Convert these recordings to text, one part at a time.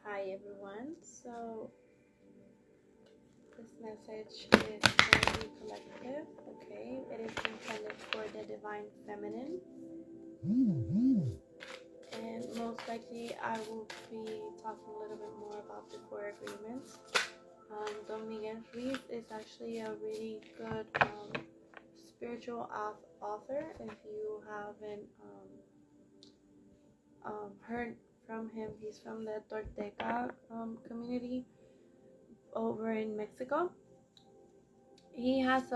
Hi everyone. So this message is very collective. Okay, it is intended for the divine feminine, and most likely I will be talking a little bit more about the four agreements. Don Miguel Ruiz is actually a really good spiritual author. If you haven't heard from him, he's from the Torteca community over in Mexico. He has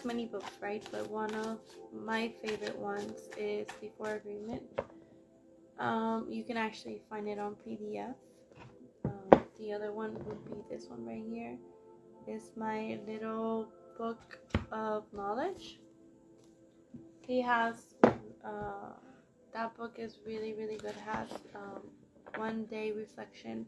many books, right? But one of my favorite ones is The Four Agreement. You can actually find it on PDF. The other one would be this one right here. It's my little book of knowledge. He has that book is really good. It has 1 day reflection.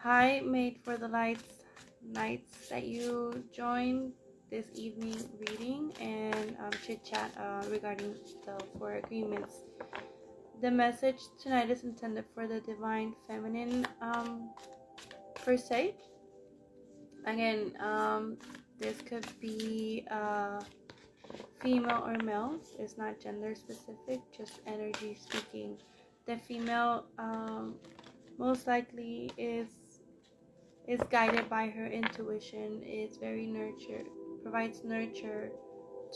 Hi, made for the nights that you join this evening reading and chit chat regarding the four agreements. The message tonight is intended for the divine feminine per se. Again, this could be female or male. It's not gender specific, just energy speaking. The female most likely is guided by her intuition, is very nurtured, provides nurture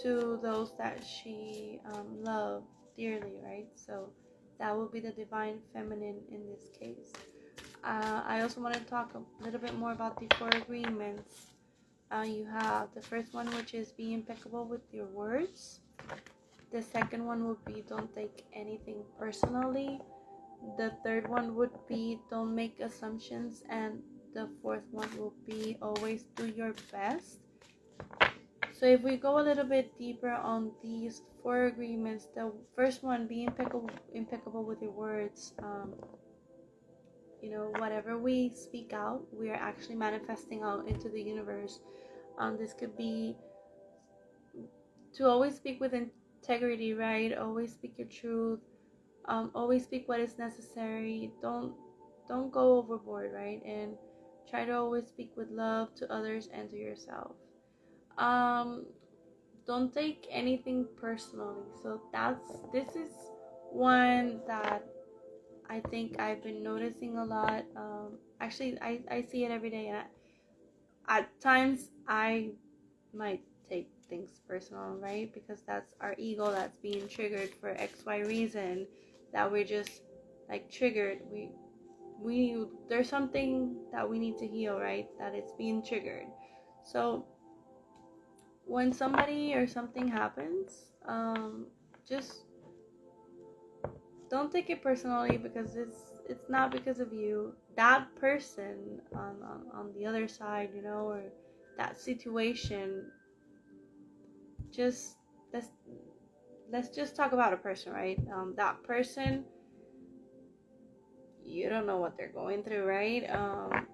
to those that she loves dearly, right? So that will be the divine feminine in this case. I also want to talk a little bit more about the four agreements. You have the first one, which is be impeccable with your words. The second one would be don't take anything personally. The third one would be don't make assumptions, and the fourth one will be always do your best. So if we go a little bit deeper on these four agreements, the first one, be impeccable with your words. Whatever we speak out, we are actually manifesting out into the universe. This could be to always speak with integrity, right? Always speak your truth. Always speak what is necessary. Don't go overboard, right? And try to always speak with love to others and to yourself. Don't take anything personally. So this is one that I think I've been noticing a lot. Actually, I see it every day, and at times I might take things personal, right? Because that's our ego that's being triggered for XY reason, that we're just like triggered. We there's something that we need to heal, right? That it's being triggered. So when somebody or something happens, just don't take it personally, because it's not because of you. That person on the other side, or that situation, just let's just talk about a person, right? That person, you don't know what they're going through, right?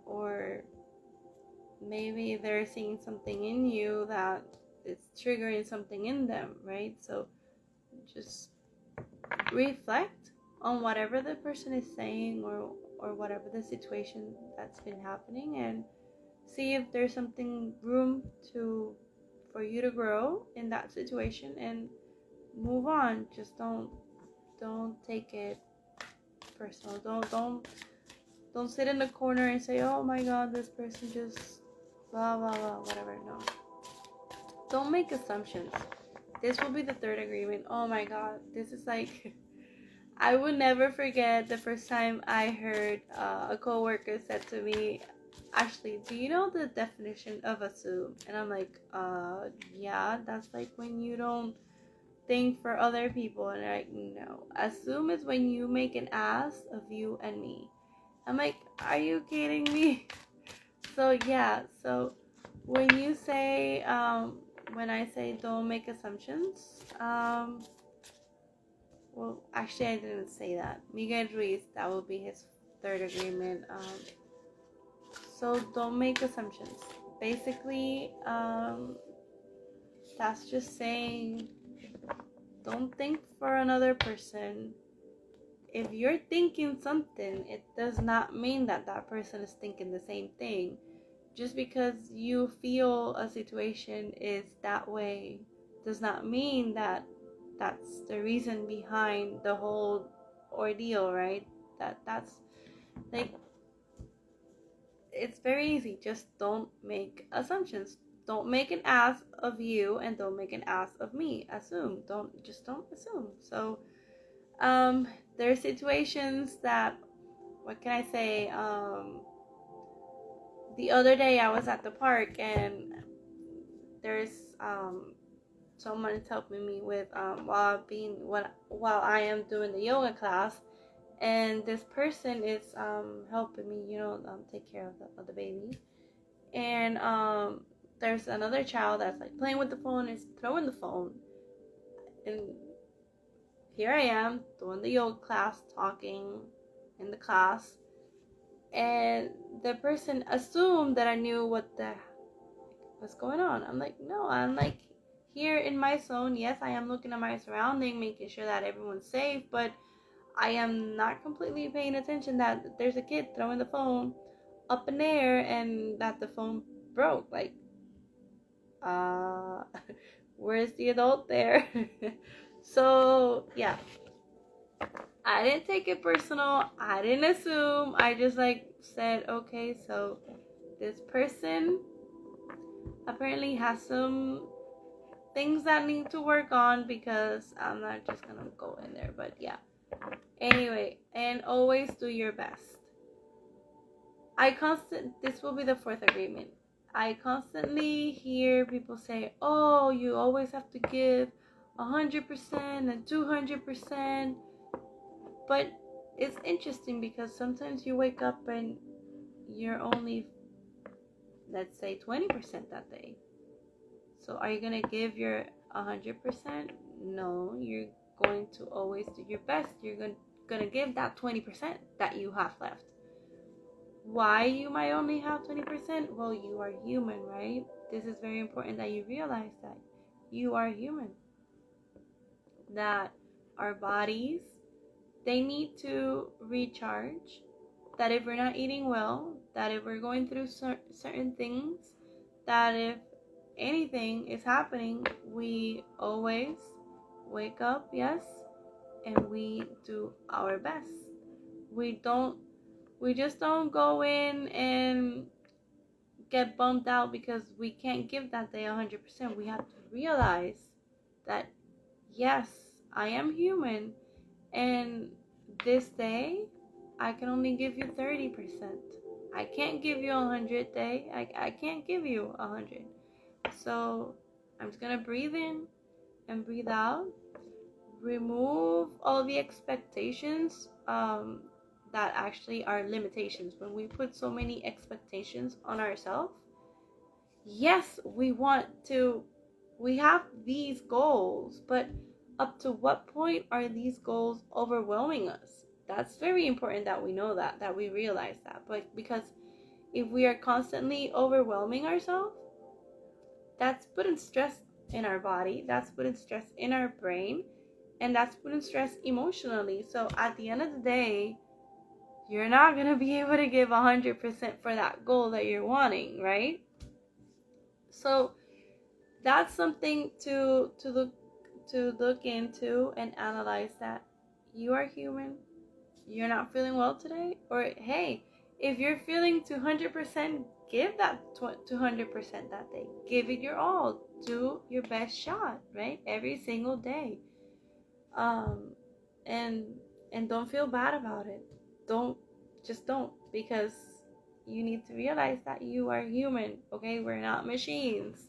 Or maybe they're seeing something in you that is triggering something in them, right? So just reflect on whatever the person is saying, or whatever the situation that's been happening, and see if there's something room for you to grow in that situation and move on. Just don't take it personal. Don't sit in the corner and say, oh my god, this person just blah blah blah, whatever. No, don't make assumptions. This will be the third agreement. Oh my god, this is like I will never forget the first time I heard a coworker said to me, Ashley, do you know the definition of assume? And I'm like, yeah, that's like when you don't think for other people. And they're like, no, assume is when you make an ass of you and me. I'm like, are you kidding me? So yeah, so when you say, when I say don't make assumptions, well, actually, I didn't say that. Miguel Ruiz, that will be his third agreement. So don't make assumptions. Basically, that's just saying don't think for another person. if you're thinking something, it does not mean that that person is thinking the same thing. Just because you feel a situation is that way does not mean that that's the reason behind the whole ordeal, right? That's like, it's very easy. Just don't make assumptions. Don't make an ass of you, and don't make an ass of me. Assume. Don't assume. So there are situations that, what can I say, the other day I was at the park, and there's someone is helping me with while I am doing the yoga class, and this person is helping me, take care of the baby, and there's another child that's like playing with the phone, is throwing the phone, and here I am doing the yoga class, talking in the class, and the person assumed that I knew what was going on. I'm like, no, I'm like here in my zone. Yes, I am looking at my surrounding, making sure that everyone's safe, but I am not completely paying attention that there's a kid throwing the phone up in the air and that the phone broke. Like, where's the adult there? So yeah, I didn't take it personal. I didn't assume. I just said, okay, so this person apparently has some things that need to work on, because I'm not just gonna go in there. But yeah, anyway, and always do your best. This will be the fourth agreement. I constantly hear people say, oh, you always have to give 100% and 200%. But it's interesting because sometimes you wake up and you're only, let's say, 20% that day. So are you going to give your 100%? No, you're going to always do your best. You're going to give that 20% that you have left. Why you might only have 20%? Well, you are human, right? This is very important that you realize that you are human. That our bodies, they need to recharge. That if we're not eating well, that if we're going through certain things, that if anything is happening, we always wake up, yes, and we do our best. We just don't go in and get bummed out because we can't give that day 100%. We have to realize that, yes, I am human, and this day I can only give you 30%. I can't give you 100 day. I can't give you 100. So I'm just gonna breathe in and breathe out. Remove all the expectations that actually are limitations. When we put so many expectations on ourselves, yes, we have these goals, but up to what point are these goals overwhelming us? That's very important that we know that we realize that. But because if we are constantly overwhelming ourselves, that's putting stress in our body, that's putting stress in our brain, and that's putting stress emotionally. So at the end of the day, you're not going to be able to give 100% for that goal that you're wanting, right? So that's something to look into and analyze, that you are human. You're not feeling well today, or hey, if you're feeling 200%, give that 200% that day. Give it your all. Do your best shot, right? Every single day. And don't feel bad about it. Don't, because you need to realize that you are human, okay? We're not machines.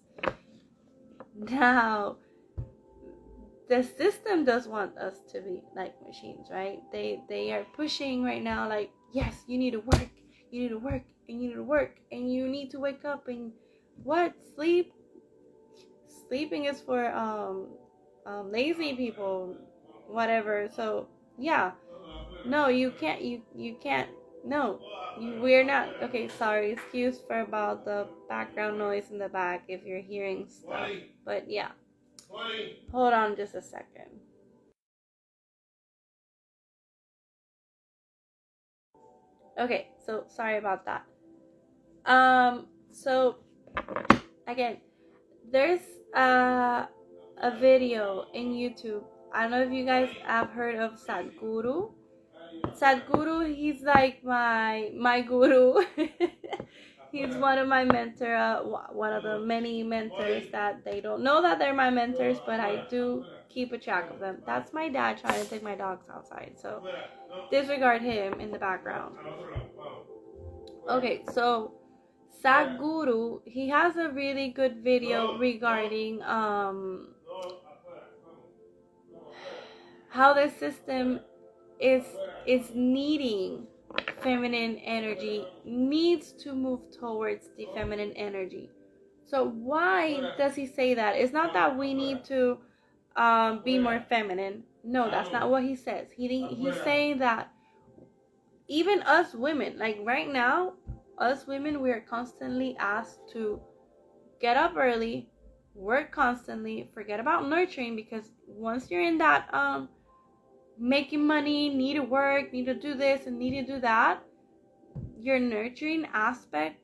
Now, the system does want us to be like machines, right? They are pushing right now, like, yes, you need to work, and you need to wake up, and what? Sleeping is for lazy people, whatever. So yeah, no, you can't, no, we're not. Okay, sorry, excuse for about the background noise in the back if you're hearing stuff, but yeah, hold on just a second. Okay, so sorry about that. So again, there's a video in YouTube. I don't know if you guys have heard of Sadhguru. Sadhguru, he's like my guru. He's one of my one of the many mentors that they don't know that they're my mentors, but I do keep a track of them. That's my dad trying to take my dogs outside, so disregard him in the background. Okay, so Sadhguru, he has a really good video regarding how the system is needing feminine energy, needs to move towards the feminine energy. So why does he say that? It's not that we need to be more feminine. No, that's not what he says. He's saying that even us women, like right now, us women, we are constantly asked to get up early, work constantly, forget about nurturing, because once you're in that making money, need to work, need to do this and need to do that, your nurturing aspect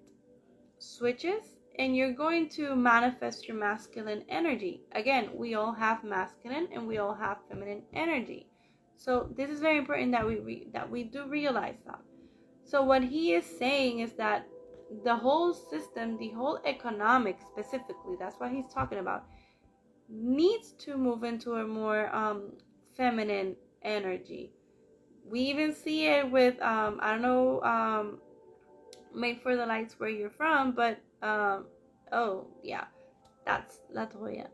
switches and you're going to manifest your masculine energy. Again, we all have masculine and we all have feminine energy. So this is very important that we do realize that. So what he is saying is that the whole system, the whole economic specifically, that's what he's talking about, needs to move into a more feminine energy. We even see it with I don't know, make for the lights where you're from, but oh yeah, that's La Toya.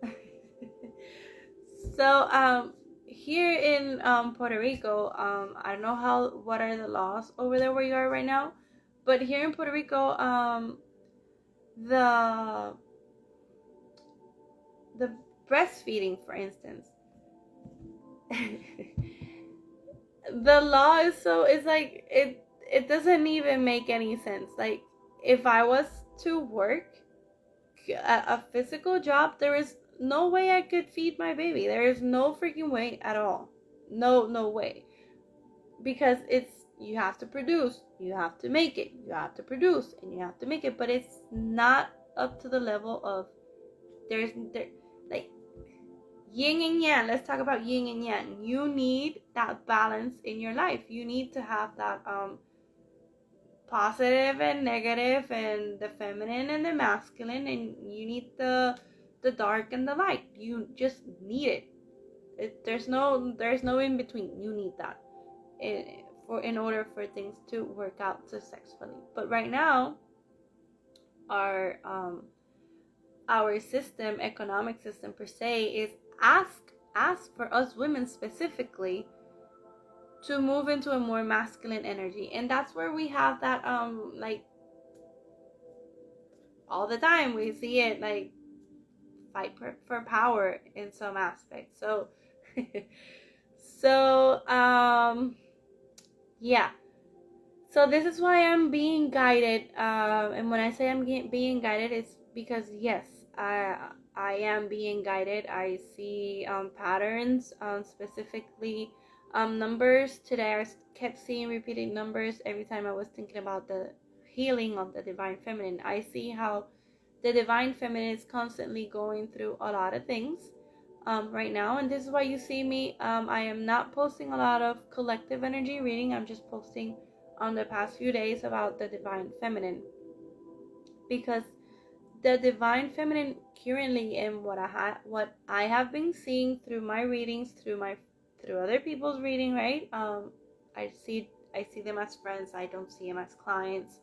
So here in Puerto Rico, I don't know what are the laws over there where you are right now, but here in Puerto Rico, the breastfeeding, for instance, the law is it's like it doesn't even make any sense. Like, if I was to work a physical job, there is no way I could feed my baby. There is no freaking way at all. No way. Because you have to produce, you have to make it, you have to produce, and you have to make it. But it's not up to the level of like yin and yang. Let's talk about yin and yang. You need that balance in your life. You need to have that positive and negative, and the feminine and the masculine, and you need the dark and the light. You just need it. There's no in between. You need that in order for things to work out successfully. But right now, our system, economic system per se, is ask for us women specifically to move into a more masculine energy. And that's where we have that like all the time we see it, like fight for power in some aspects. So yeah, so this is why I'm being guided, and when I say I'm being guided, it's because yes, I am being guided. I see patterns, specifically numbers. Today I kept seeing repeating numbers every time I was thinking about the healing of the divine feminine. I see how the divine feminine is constantly going through a lot of things right now, and this is why you see me. I am not posting a lot of collective energy reading. I'm just posting on the past few days about the divine feminine, because the divine feminine currently, and what I have been seeing through my readings, through other people's reading, right? I see them as friends. I don't see them as clients.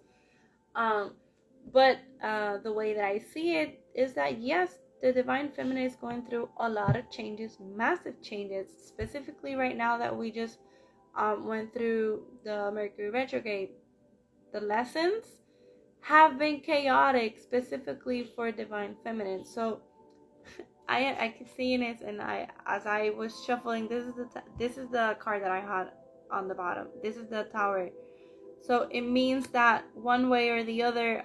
But the way that I see it is that yes, the divine feminine is going through a lot of changes, massive changes. Specifically right now that we just went through the Mercury retrograde, the lessons have been chaotic, specifically for divine feminine. So I keep seeing this, and as I was shuffling, this is the card that I had on the bottom. This is the Tower. So it means that one way or the other,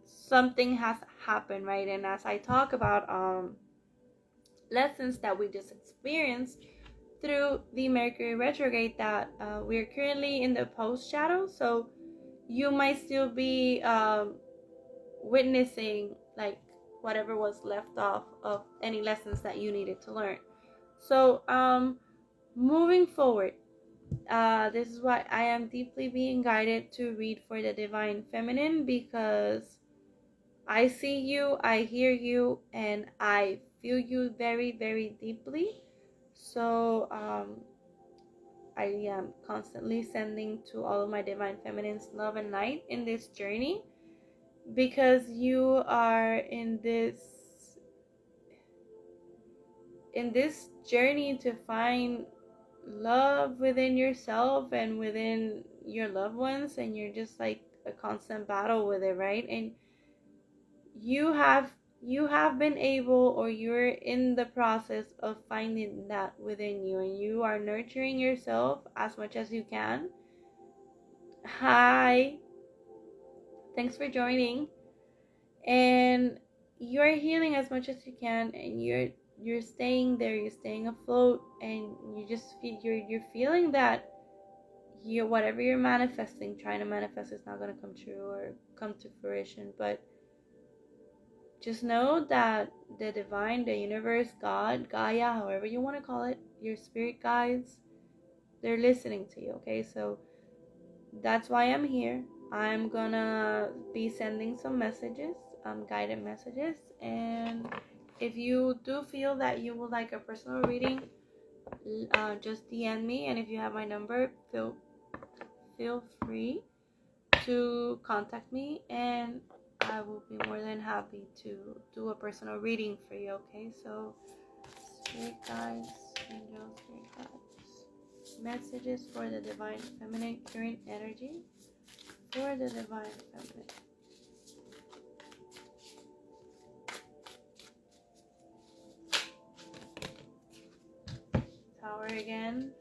something has happened, right? And as I talk about lessons that we just experienced, through the Mercury retrograde that we're currently in the post shadow, so you might still be witnessing like whatever was left off of any lessons that you needed to learn. So moving forward, this is why I am deeply being guided to read for the divine feminine, because I see you, I hear you, and I feel you very, very deeply. So I am constantly sending to all of my divine feminines love and light in this journey, because you are in this journey to find love within yourself and within your loved ones, and you're just like a constant battle with it, right? And you have been able, or you're in the process of finding that within you, and you are nurturing yourself as much as you can. Hi, thanks for joining. And you're healing as much as you can, and you're staying there, you're staying afloat, and you just feel you're feeling that whatever you're manifesting, trying to manifest, is not going to come true or come to fruition. But just know that the divine, the universe, God, Gaia, however you want to call it, your spirit guides, they're listening to you, okay? So that's why I'm here. I'm gonna be sending some messages, guided messages, and if you do feel that you would like a personal reading, just DM me, and if you have my number, feel free to contact me, and I will be more than happy to do a personal reading for you, okay? So, spirit guides, angels, spirit guides, messages for the divine feminine current energy, for the divine feminine. Tower again.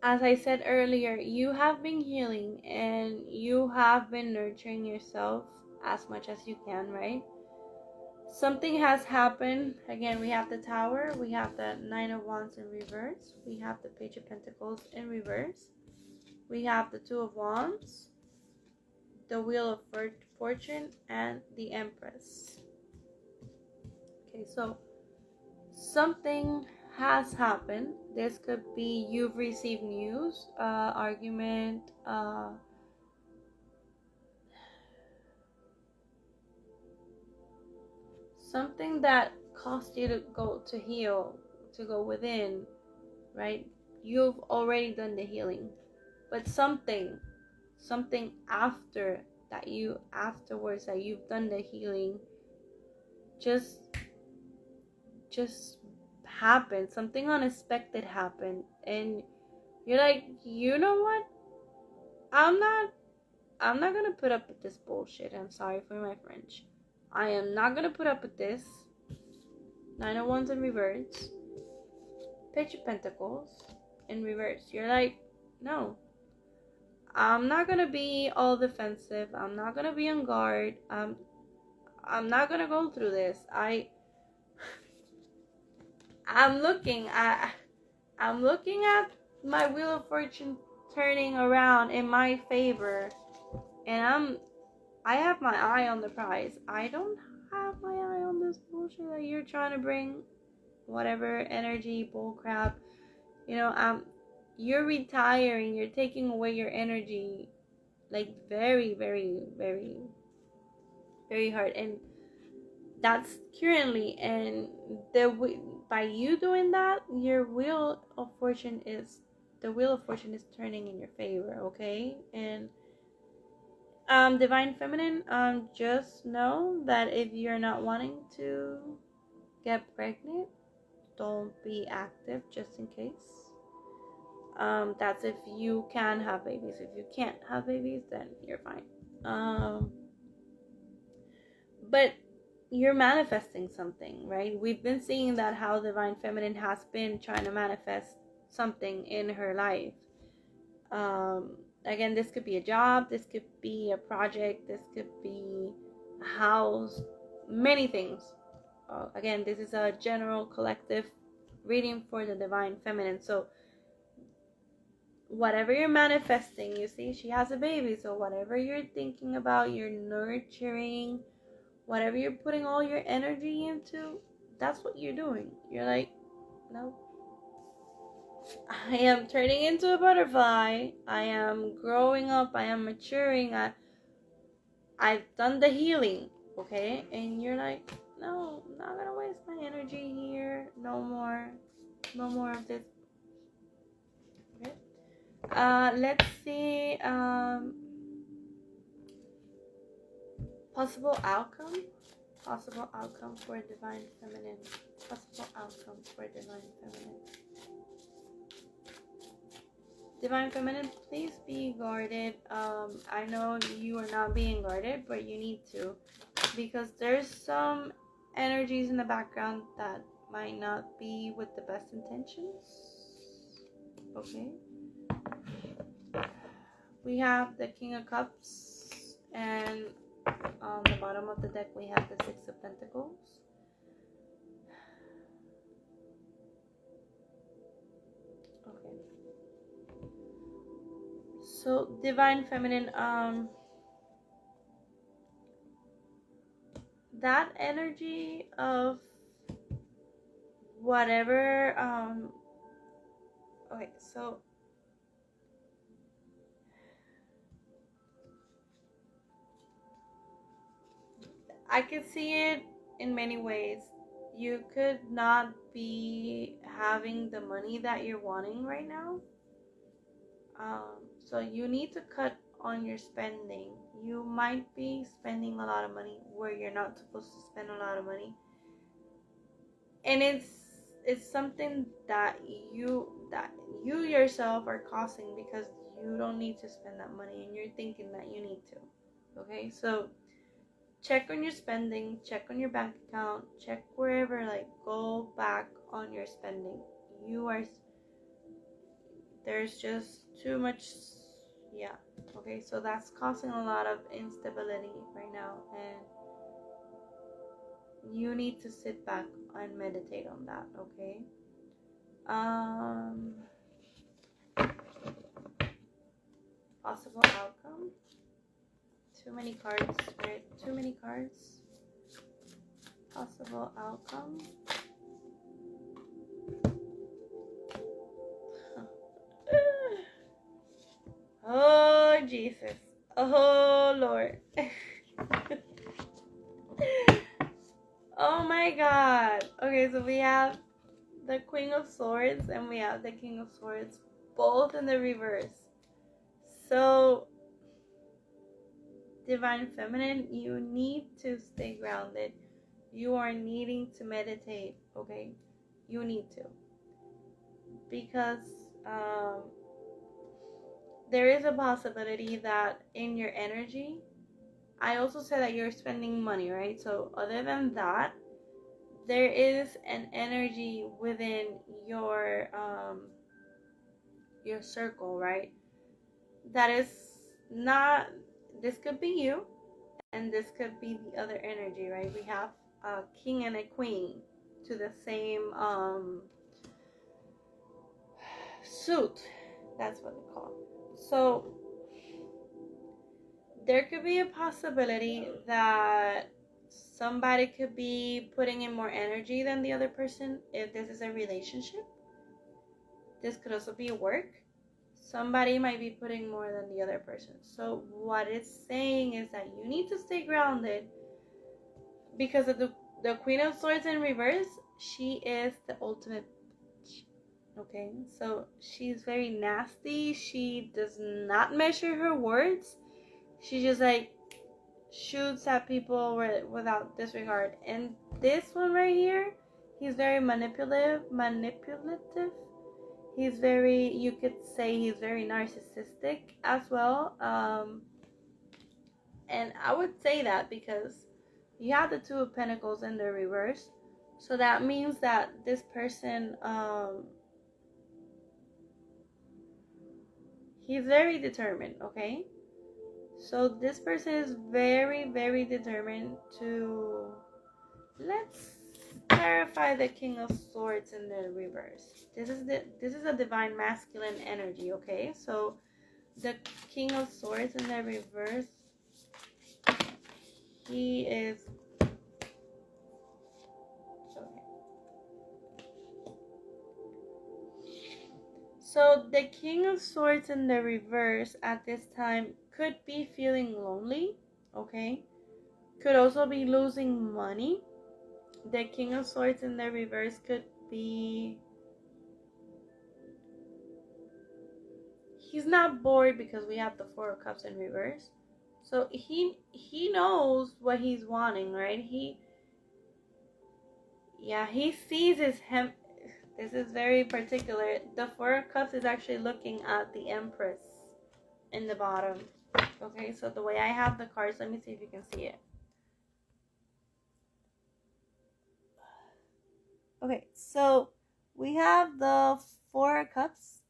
As I said earlier, you have been healing and you have been nurturing yourself as much as you can, right? Something has happened. Again, we have the Tower, we have the Nine of Wands in reverse, we have the Page of Pentacles in reverse, we have the Two of Wands, the Wheel of Fortune, and the Empress. Okay, so something has happened. This could be you've received news, argument, something that caused you to heal, to go within, right? You've already done the healing, but something afterwards that you've done the healing just happened. Something unexpected happened, and you're like, you know what, I'm not gonna put up with this bullshit. I'm sorry for my French. I am not gonna put up with this. Nine of Wands in reverse, Page of Pentacles in reverse. You're like, no, I'm not gonna be all defensive. I'm not gonna be on guard. I'm not gonna go through this. I'm looking at my Wheel of Fortune turning around in my favor, and I have my eye on the prize. I don't have my eye on this bullshit that you're trying to bring, whatever energy, bullcrap. You know, you're retiring. You're taking away your energy, like very, very, very, very hard, and that's currently. And by you doing that, your Wheel of Fortune is turning in your favor. Okay, and divine feminine, just know that if you're not wanting to get pregnant, don't be active, just in case. That's if you can have babies. If you can't have babies, then you're fine. But you're manifesting something, right? We've been seeing that how Divine Feminine has been trying to manifest something in her life. Again, this could be a job, this could be a project, this could be a house, many things. Again, this is a general collective reading for the Divine Feminine. So whatever you're manifesting, you see, she has a baby. So whatever you're thinking about, you're nurturing, whatever you're putting all your energy into, that's what you're doing. You're like, no, I am turning into a butterfly. I am growing up. I am maturing. I've done the healing, okay? And you're like, no, I'm not gonna waste my energy here. No more of this. Okay. Let's see. Possible outcome for Divine Feminine. Possible outcome for Divine Feminine. Divine Feminine, please be guarded. I know you are not being guarded, but you need to, because there's some energies in the background that might not be with the best intentions. Okay. We have the King of Cups, and on the bottom of the deck we have the Six of Pentacles. Okay. So Divine Feminine, that energy of whatever, okay, so I could see it in many ways. You could not be having the money that you're wanting right now. So you need to cut on your spending. You might be spending a lot of money where you're not supposed to spend a lot of money. And it's something that you yourself are causing because you don't need to spend that money and you're thinking that you need to. Okay? So check on your spending, check on your bank account, check wherever, like go back on your spending. There's just too much, yeah. Okay, so that's causing a lot of instability right now, and you need to sit back and meditate on that, okay? Possible outcome. Too many cards, right? Too many cards. Possible outcome. Oh, Jesus. Oh, Lord. Oh, my God. Okay, so we have the Queen of Swords and we have the King of Swords, both in the reverse. So, Divine Feminine, you need to stay grounded. You are needing to meditate, okay? You need to. Because there is a possibility that in your energy, I also said that you're spending money, right? So other than that, there is an energy within your circle, right? That is not, this could be you, and this could be the other energy, right? We have a king and a queen to the same suit. That's what they call it. So there could be a possibility that somebody could be putting in more energy than the other person if this is a relationship. This could also be work. Somebody might be putting more than the other person. So what it's saying is that you need to stay grounded, because of the Queen of Swords in reverse, she is the ultimate. Okay, so she's very nasty. She does not measure her words. She just like shoots at people without disregard. And this one right here, he's very manipulative. He's very, you could say he's very narcissistic as well. And I would say that because You have the Two of Pentacles in the reverse. So that means that this person, he's very determined, okay? So this person is very, very determined to... Let's clarify the King of Swords in the reverse. This is a divine masculine energy, okay? So the King of Swords in the reverse, he is... So the King of Swords in the reverse at this time could be feeling lonely, okay? Could also be losing money. The King of Swords in the reverse could be... He's not bored because we have the Four of Cups in reverse. So he knows what he's wanting, right? He sees his him. This is very particular. The Four of Cups is actually looking at the Empress in the bottom. Okay, so the way I have the cards, let me see if you can see it. Okay, so we have the Four of Cups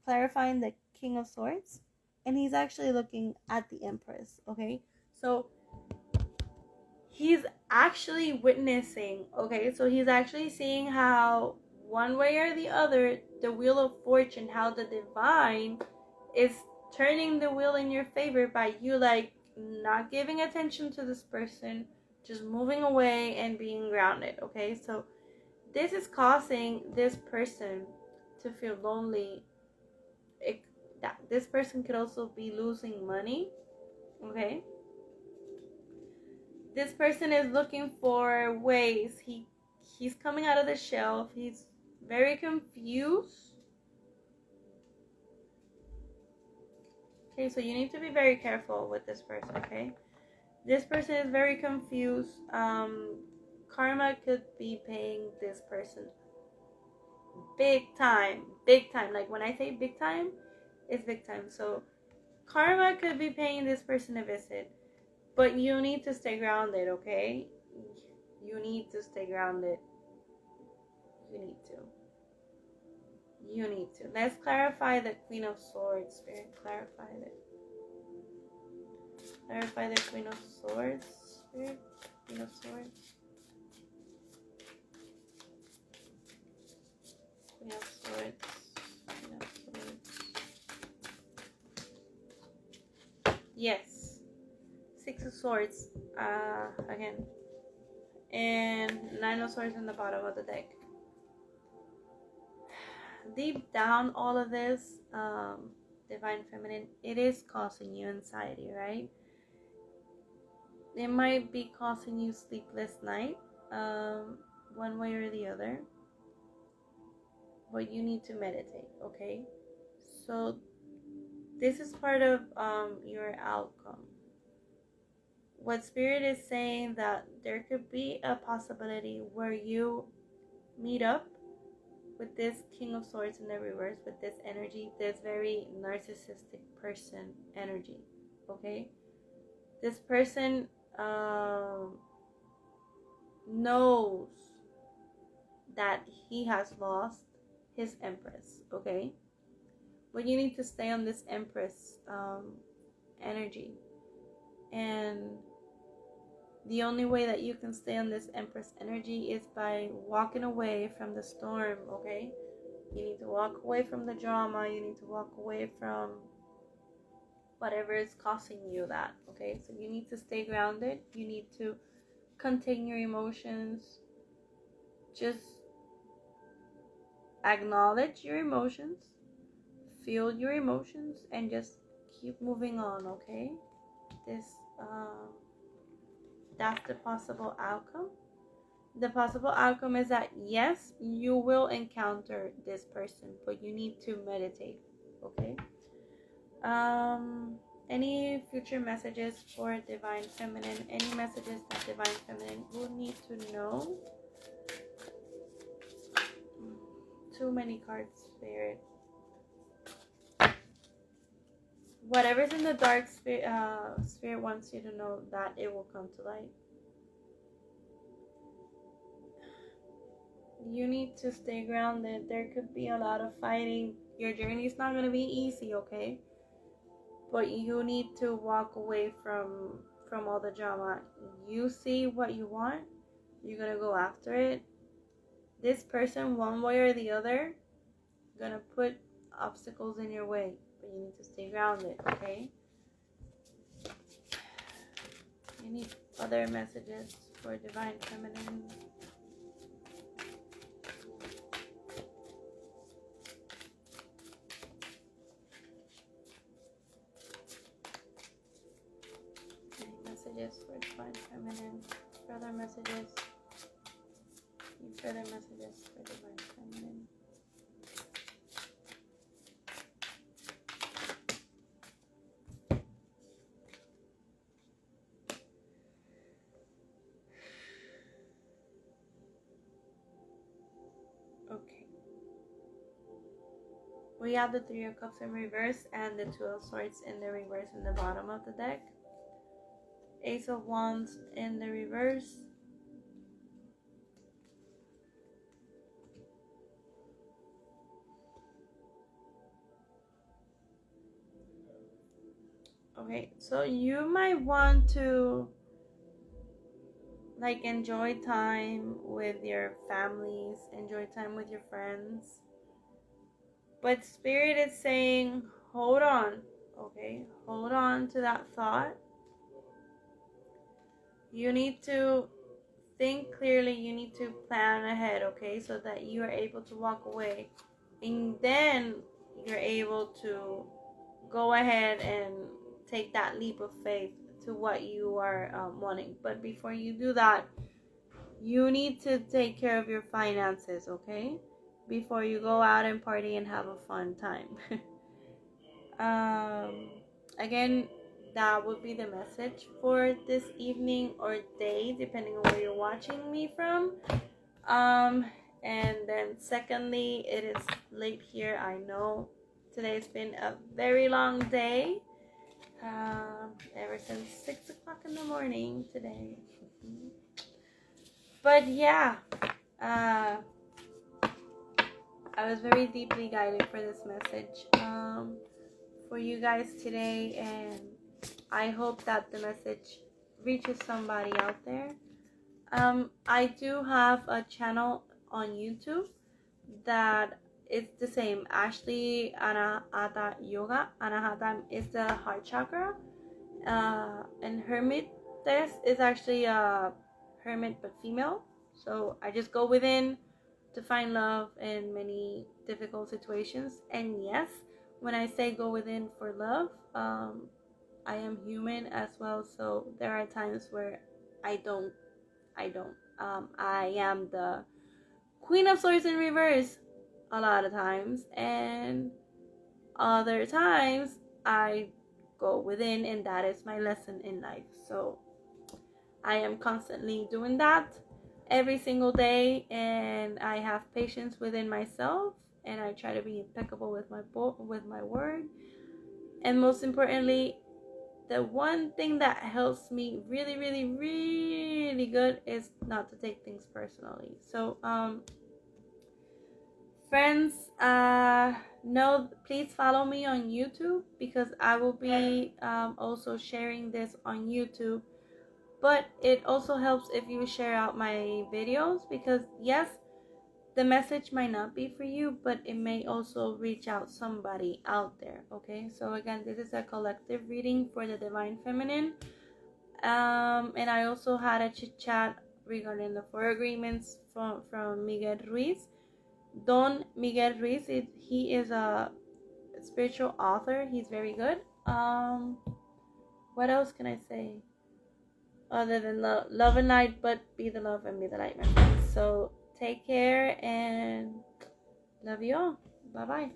clarifying the King of Swords, and he's actually looking at the Empress. Okay, so he's actually witnessing, okay, so he's actually seeing how one way or the other, the Wheel of Fortune, how the divine is turning the wheel in your favor by you like not giving attention to this person, just moving away and being grounded, okay? So this is causing this person to feel lonely. This person could also be losing money, okay? This person is looking for ways. He's coming out of the shelf. He's very confused. Okay, so you need to be very careful with this person, okay? This person is very confused. Karma could be paying this person big time. Big time. Like when I say big time, it's big time. So karma could be paying this person a visit. But you need to stay grounded, okay? You need to stay grounded. You need to. Let's clarify the Queen of Swords, Spirit. Clarify it. Clarify the Queen of Swords, Spirit. Queen of Swords. Queen of Swords. Queen of Swords. Yes. Six of Swords. Again. And Nine of Swords in the bottom of the deck. Deep down, all of this, Divine Feminine, it is causing you anxiety, right? It might be causing you sleepless night, one way or the other. But you need to meditate, okay? So this is part of your outcome. What Spirit is saying that there could be a possibility where you meet up with this King of Swords in the reverse, with this energy, this very narcissistic person energy, okay? This person knows that he has lost his Empress, okay? But you need to stay on this Empress energy. And the only way that you can stay on this Empress energy is by walking away from the storm, okay? You need to walk away from the drama. You need to walk away from whatever is causing you that, okay? So you need to stay grounded. You need to contain your emotions. Just acknowledge your emotions. Feel your emotions and just keep moving on, okay? That's the possible outcome. The possible outcome is that yes, you will encounter this person, but you need to meditate, okay? Any future messages for Divine Feminine? Any messages that Divine Feminine will need to know? Too many cards, Spirit. Whatever's in the dark, Spirit wants you to know that it will come to light. you need to stay grounded. There could be a lot of fighting. Your journey is not going to be easy, okay? But you need to walk away from all the drama. You see what you want, you're going to go after it. This person, one way or the other, going to put obstacles in your way, but you need to stay grounded, okay? Any other messages for Divine Feminine? Any messages for Divine Feminine? Further messages? Any further messages for Divine Feminine? Okay. We have the Three of Cups in reverse and the Two of Swords in the reverse in the bottom of the deck. Ace of Wands in the reverse. Okay, so you might want to like enjoy time with your families, enjoy time with your friends. But Spirit is saying, hold on, okay? Hold on to that thought. You need to think clearly. You need to plan ahead, okay? So that you are able to walk away. And then you're able to go ahead and take that leap of faith to what you are wanting. But before you do that, you need to take care of your finances, okay? Before you go out and party and have a fun time. Again, that would be the message for this evening or day, depending on where you're watching me from. And then secondly, it is late here, I know. Today's been a very long day. Ever since 6 o'clock in the morning today. But yeah, I was very deeply guided for this message for you guys today, and I hope that the message reaches somebody out there. I do have a channel on YouTube that is the same, ashleyanahatayoga. Anahata is the heart chakra, and hermit is actually a hermit but female. So I just go within to find love in many difficult situations. And yes, when I say go within for love, I am human as well, so there are times where I don't. I am the Queen of Swords in reverse a lot of times, and other times I go within, and that is my lesson in life. So I am constantly doing that every single day, and I have patience within myself, and I try to be impeccable with my word. And most importantly, the one thing that helps me really, really, really good is not to take things personally. So friends, please follow me on YouTube, because I will be also sharing this on YouTube. But it also helps if you share out my videos, because yes, the message might not be for you, but it may also reach out somebody out there, okay? So again, this is a collective reading for the Divine Feminine. And I also had a chit chat regarding the 4 agreements from Miguel Ruiz. Don Miguel Ruiz, he is a spiritual author. He's very good. What else can I say? Other than love and light, but be the love and be the light, my friends. So take care and love you all. Bye bye.